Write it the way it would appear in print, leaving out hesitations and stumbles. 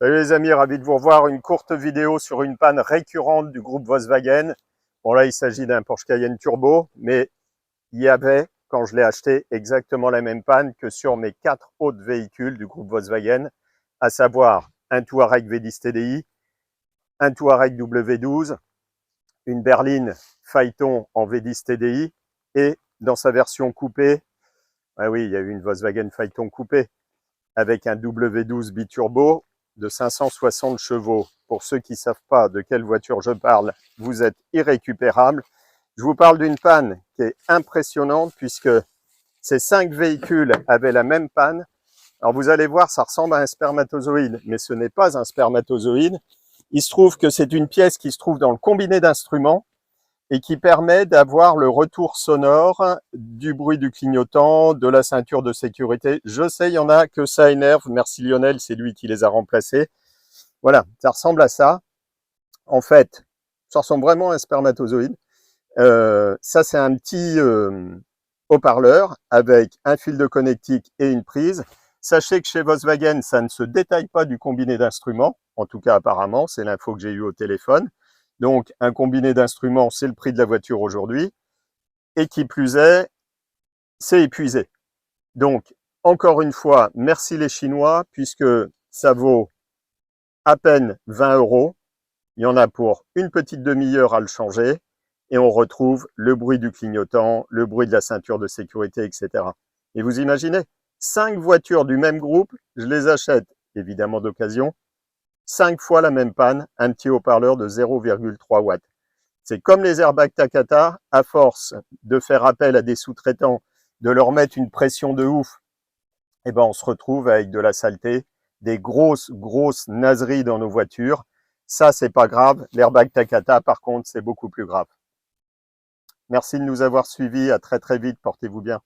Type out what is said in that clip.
Salut les amis, ravi de vous revoir. Une courte vidéo sur une panne récurrente du groupe Volkswagen. Bon là, il s'agit d'un Porsche Cayenne Turbo, mais il y avait, quand je l'ai acheté, exactement la même panne que sur mes 4 autres véhicules du groupe Volkswagen, à savoir un Touareg V10 TDI, un Touareg W12, une berline Phaeton en V10 TDI et dans sa version coupée, ah oui, il y a eu une Volkswagen Phaeton coupée avec un W12 biturbo de 560 chevaux. Pour ceux qui ne savent pas de quelle voiture je parle, vous êtes irrécupérable. Je vous parle d'une panne qui est impressionnante puisque ces 5 véhicules avaient la même panne. Alors vous allez voir, ça ressemble à un spermatozoïde, mais ce n'est pas un spermatozoïde. Il se trouve que c'est une pièce qui se trouve dans le combiné d'instruments et qui permet d'avoir le retour sonore du bruit du clignotant, de la ceinture de sécurité. Je sais, il y en a que ça énerve. Merci Lionel, c'est lui qui les a remplacés. Voilà, ça ressemble à ça. En fait, ça ressemble vraiment à un spermatozoïde. Ça, c'est un petit haut-parleur avec un fil de connectique et une prise. Sachez que chez Volkswagen, ça ne se détaille pas du combiné d'instruments. En tout cas, apparemment, c'est l'info que j'ai eue au téléphone. Donc, un combiné d'instruments, c'est le prix de la voiture aujourd'hui. Et qui plus est, c'est épuisé. Donc, encore une fois, merci les Chinois, puisque ça vaut à peine 20 €. Il y en a pour une petite demi-heure à le changer. Et on retrouve le bruit du clignotant, le bruit de la ceinture de sécurité, etc. Et vous imaginez, 5 voitures du même groupe, je les achète, évidemment d'occasion, 5 fois la même panne, un petit haut-parleur de 0,3 watts. C'est comme les airbags Takata, à force de faire appel à des sous-traitants, de leur mettre une pression de ouf, et ben on se retrouve avec de la saleté, des grosses naseries dans nos voitures. Ça, c'est pas grave. L'airbag Takata, par contre, c'est beaucoup plus grave. Merci de nous avoir suivis. À très vite. Portez-vous bien.